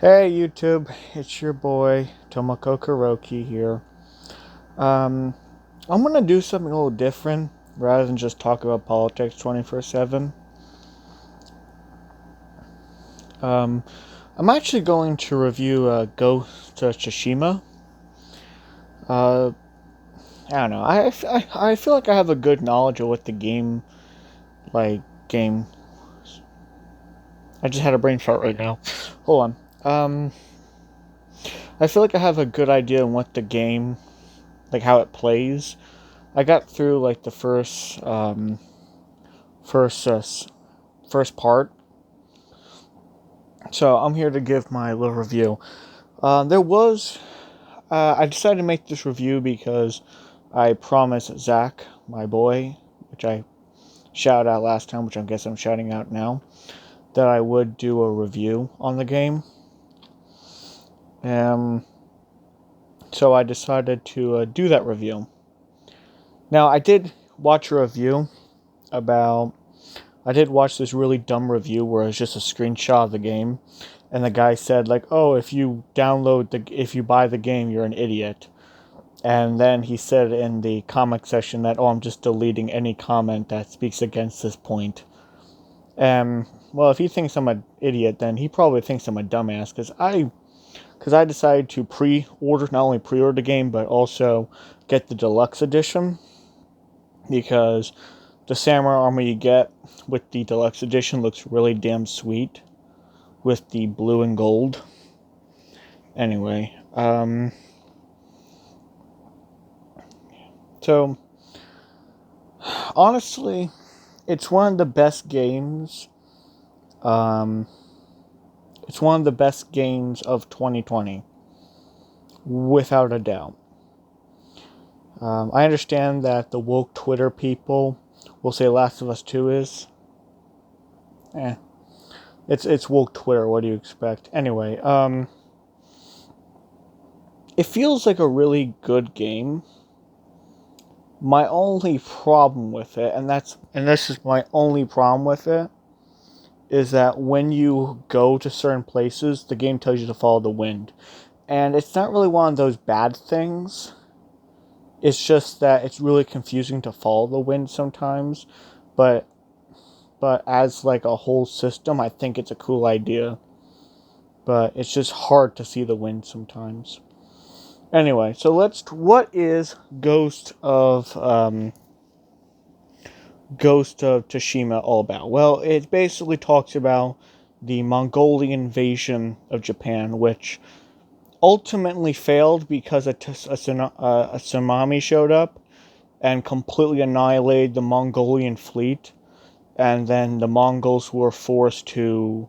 Hey YouTube, it's your boy Tomoko-Kuroki here. Um, I'm gonna do something a little different rather than just talk about politics 24/7. Um, I'm actually going to review Ghost of Tsushima. Uh, I don't know. I feel like I have a good knowledge of what the game. I just had a brain fart right now. Hold on. I feel like I have a good idea on what the game, like how it plays. I got through like the first uh, first part, so I'm here to give my little review. There was I decided to make this review because I promised Zach, my boy, which I shouted out last time, which I guess I'm shouting out now, that I would do a review on the game. Um, so I decided to do that review. Now I did watch a review about I did watch this really dumb review where it was just a screenshot of the game, and the guy said like, "Oh, if you buy the game, you're an idiot." And then he said in the comment section that, "Oh, I'm just deleting any comment that speaks against this point." Well, if he thinks I'm an idiot, then he probably thinks I'm a dumbass because I decided to not only pre-order the game but also get the deluxe edition because the samurai armor you get with the deluxe edition looks really damn sweet with the blue and gold. Anyway, so honestly, it's one of the best games. Um, it's one of the best games of 2020, without a doubt. I understand that the woke Twitter people will say Last of Us 2 is. Eh, it's woke Twitter. What do you expect? Anyway, it feels like a really good game. My only problem with it, and this is my only problem with it, is that when you go to certain places, the game tells you to follow the wind. And it's not really one of those bad things. It's just that it's really confusing to follow the wind sometimes. But as like a whole system, I think it's a cool idea. But it's just hard to see the wind sometimes. Anyway, so what is Ghost of Tsushima all about? Well, it basically talks about the Mongolian invasion of Japan, which ultimately failed because a tsunami showed up and completely annihilated the Mongolian fleet, and then the Mongols were forced to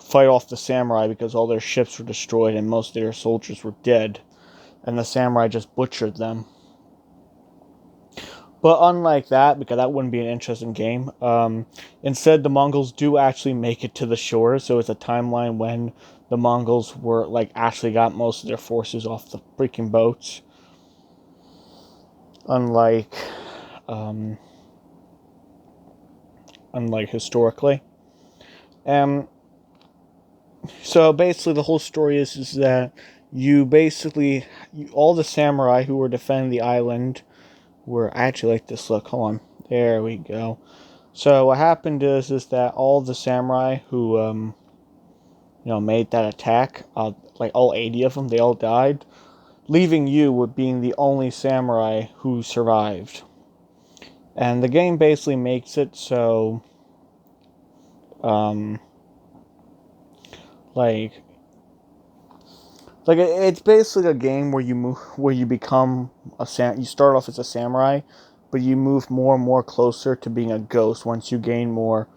fight off the samurai because all their ships were destroyed and most of their soldiers were dead, and the samurai just butchered them. But unlike that, because that wouldn't be an interesting game, instead the Mongols do actually make it to the shore, so it's a timeline when the Mongols were, like, actually got most of their forces off the freaking boats. Unlike, um, unlike historically. Um, so basically the whole story is that all the samurai who were defending the island were, I actually like this look, hold on, there we go. So what happened is that all the samurai who made that attack, like all 80 of them, they all died, leaving you with being the only samurai who survived. And the game basically makes it so, um, like it's basically a game where you become you start off as a samurai, but you move more and more closer to being a ghost once you gain more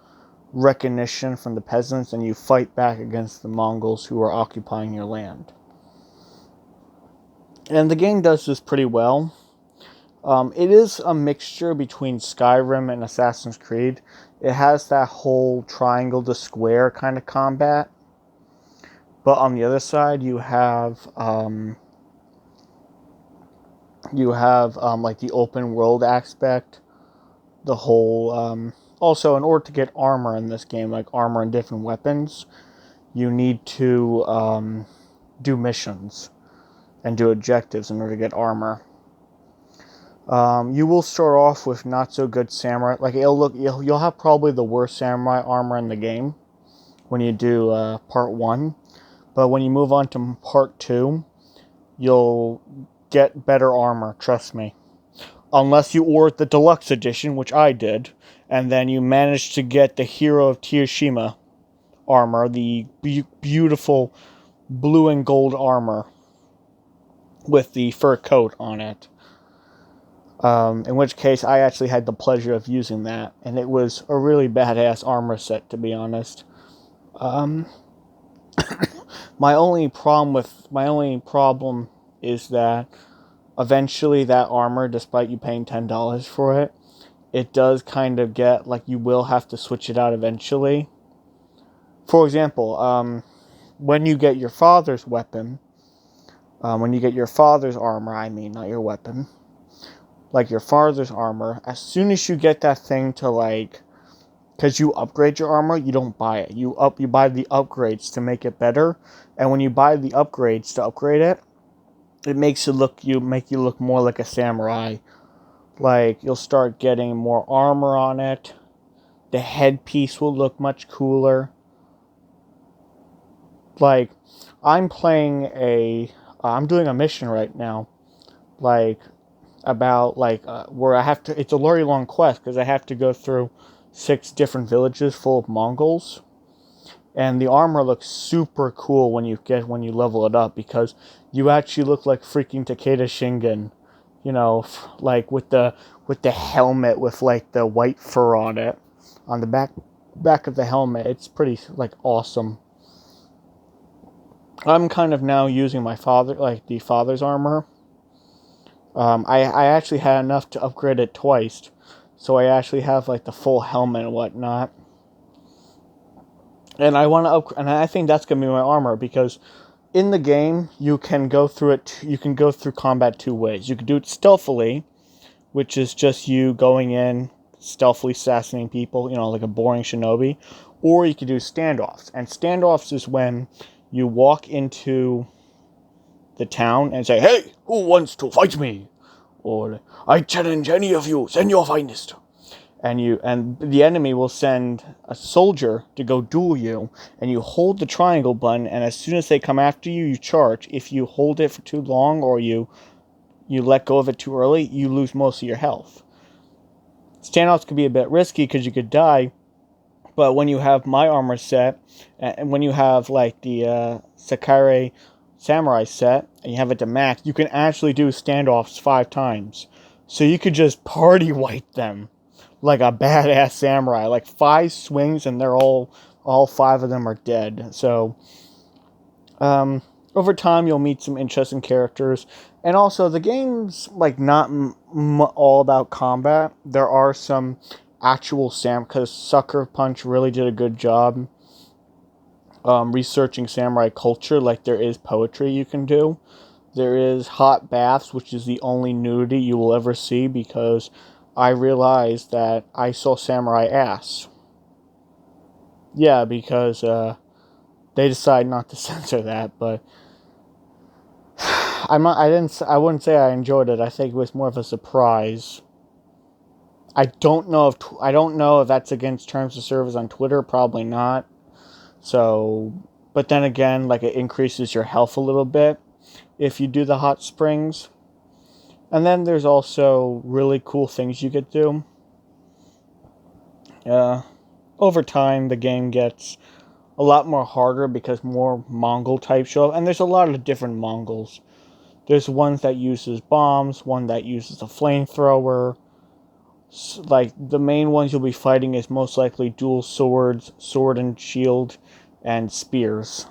recognition from the peasants and you fight back against the Mongols who are occupying your land. And the game does this pretty well. It is a mixture between Skyrim and Assassin's Creed. It has that whole triangle to square kind of combat. But on the other side, you have like the open world aspect, the whole. Also, in order to get armor in this game, like armor and different weapons, you need to do missions and do objectives in order to get armor. You will start off with not so good samurai. Like you'll have probably the worst samurai armor in the game when you do part 1. But when you move on to part 2, you'll get better armor, trust me. Unless you ordered the deluxe edition, which I did, and then you managed to get the Hero of Tsushima armor, the beautiful blue and gold armor with the fur coat on it. In which case, I actually had the pleasure of using that, and it was a really badass armor set, to be honest. My only problem is that eventually that armor, despite you paying $10 for it, it does kind of get, like, you will have to switch it out eventually. For example, when you get your father's weapon, when you get your father's armor, I mean, not your weapon, like your father's armor, as soon as you get that thing to, like, because you upgrade your armor, you don't buy it. You buy the upgrades to make it better, and when you buy the upgrades to upgrade it, it makes you look more like a samurai. Like, you'll start getting more armor on it. The headpiece will look much cooler. Like, I'm doing a mission right now, like, about, like, where I have to, it's a very long quest, because I have to go through 6 different villages full of Mongols. And the armor looks super cool when you level it up, because you actually look like freaking Takeda Shingen, you know, like with the helmet with, like, the white fur on it, on the back of the helmet. It's pretty, like, awesome. I'm kind of now using the father's armor. I actually had enough to upgrade it twice, so I actually have, like, the full helmet and whatnot. And I think that's gonna be my armor, because in the game you can go through combat 2 ways. You can do it stealthily, which is just you going in, stealthily assassinating people, you know, like a boring shinobi, or you can do standoffs. And standoffs is when you walk into the town and say, "Hey, who wants to fight me?" Or, "I challenge any of you, send your finest." And the enemy will send a soldier to go duel you, and you hold the triangle button, and as soon as they come after you, you charge. If you hold it for too long, or you let go of it too early, you lose most of your health. Standoffs could be a bit risky because you could die, but when you have my armor set, and when you have, like, the Sakurai Samurai set, and you have it to max, you can actually do standoffs 5 times. So you could just party wipe them like a badass samurai. Like 5 swings and they're all 5 of them are dead. So, over time you'll meet some interesting characters. And also, the game's, like, not all about combat. There are some actual because Sucker Punch really did a good job researching samurai culture. Like, there is poetry you can do. There is hot baths, which is the only nudity you will ever see, because I realized that I saw samurai ass. Yeah, because they decided not to censor that, but I wouldn't say I enjoyed it. I think it was more of a surprise. I don't know if that's against terms of service on Twitter. Probably not. So, but then again, like, it increases your health a little bit if you do the hot springs. And then there's also really cool things you could do. Over time, the game gets a lot more harder because more Mongol types show up. And there's a lot of different Mongols. There's one that uses bombs, one that uses a flamethrower. Like, the main ones you'll be fighting is most likely dual swords, sword and shield, and spears.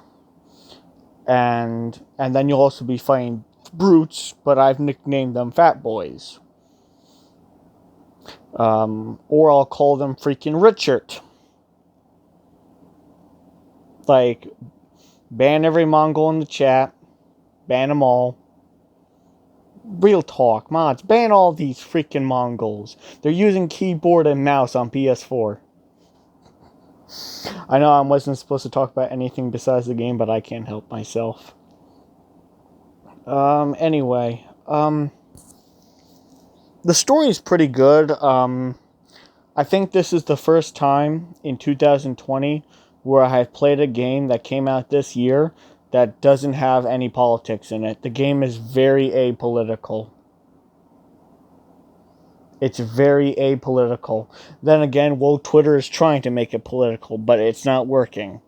And then you'll also be fighting brutes, but I've nicknamed them Fat Boys. Or I'll call them freaking Richard. Like, ban every Mongol in the chat. Ban them all. Real talk, mods. Ban all these freaking Mongols. They're using keyboard and mouse on PS4. I know I wasn't supposed to talk about anything besides the game, but I can't help myself. Anyway, the story is pretty good. I think this is the first time in 2020 where I have played a game that came out this year that doesn't have any politics in it. The game is very apolitical. It's very apolitical. Then again, Twitter is trying to make it political, but it's not working.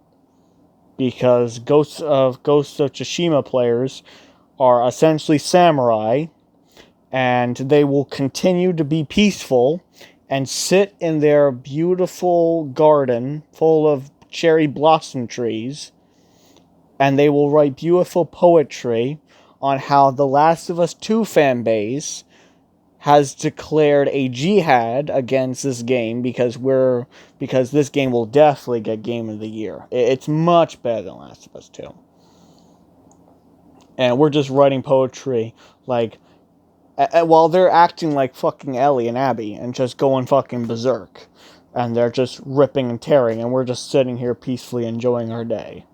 Because Ghosts of Tsushima players are essentially samurai, and they will continue to be peaceful and sit in their beautiful garden full of cherry blossom trees, and they will write beautiful poetry on how the Last of Us 2 fan base has declared a jihad against this game because this game will definitely get Game of the Year. It's much better than Last of Us 2. And we're just writing poetry like while they're acting like fucking Ellie and Abby and just going fucking berserk. And they're just ripping and tearing, and we're just sitting here peacefully enjoying our day.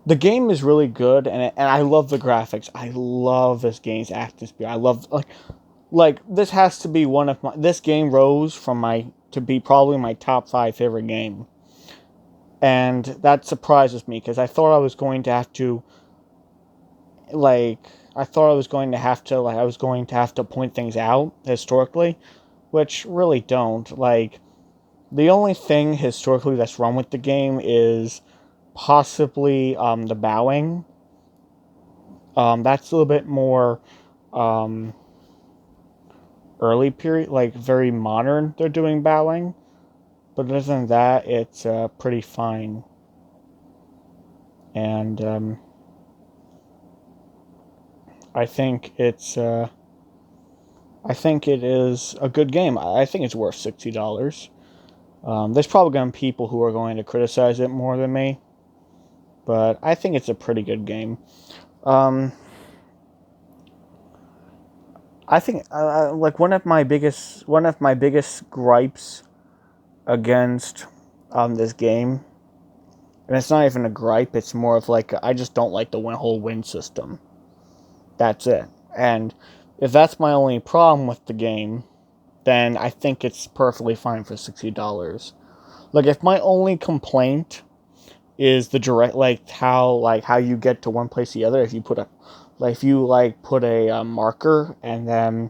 The game is really good, and I love the graphics. I love this game's atmosphere. I love, like this has to be one of my, this game rose from to be probably my top 5 favorite game. And that surprises me, because I thought I was going to have to, I was going to have to point things out historically, which really don't. Like, the only thing historically that's wrong with the game is possibly the bowing. That's a little bit more early period, like very modern. They're doing bowing, but other than that, it's pretty fine. And I think I think it is a good game. I think it's worth $60. There's probably going to be people who are going to criticize it more than me, but I think it's a pretty good game. I think like one of my biggest gripes against this game, and it's not even a gripe. It's more of like I just don't like the whole win system. That's it. And if that's my only problem with the game, then I think it's perfectly fine for $60. Like, if my only complaint is the direct, how you get to one place to the other, if you put a marker and then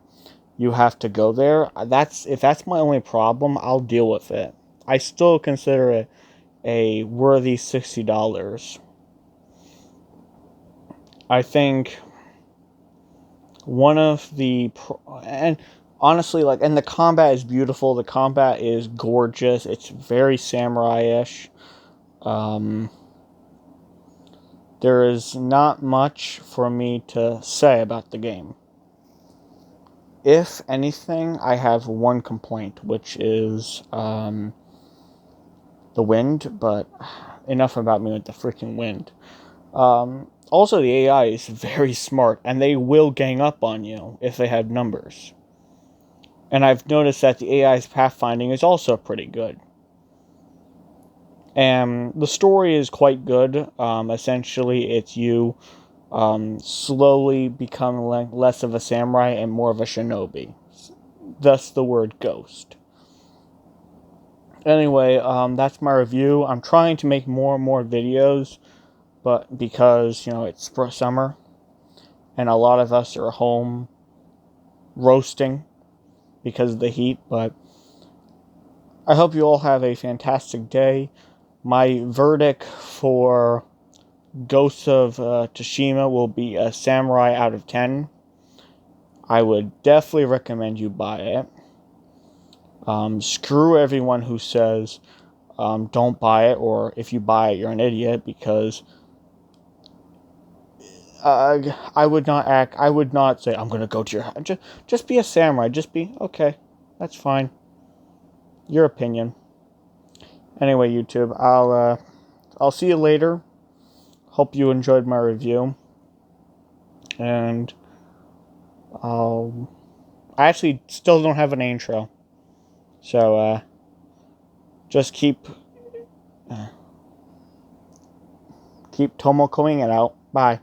you have to go there, if that's my only problem, I'll deal with it. I still consider it a worthy $60. I think one of the and honestly, and the combat is beautiful. The combat is gorgeous. It's very samurai-ish. There is not much for me to say about the game. If anything, I have one complaint, which is the wind, but enough about me with the freaking wind. Also, the AI is very smart, and they will gang up on you if they have numbers. And I've noticed that the AI's pathfinding is also pretty good. And the story is quite good. Essentially, it's you slowly becoming less of a samurai and more of a shinobi. Thus the word ghost. Anyway, that's my review. I'm trying to make more and more videos, but because, it's summer, and a lot of us are home roasting because of the heat, but I hope you all have a fantastic day. My verdict for Ghosts of Tsushima will be a samurai out of 10. I would definitely recommend you buy it. Screw everyone who says don't buy it, or if you buy it, you're an idiot, because I would not say, I'm going to go to your house. Just be a samurai. Just be, okay, that's fine. Your opinion. Anyway, YouTube, I'll see you later. Hope you enjoyed my review. And I actually still don't have an intro. So, just keep Keep Tomokoing it out. Bye.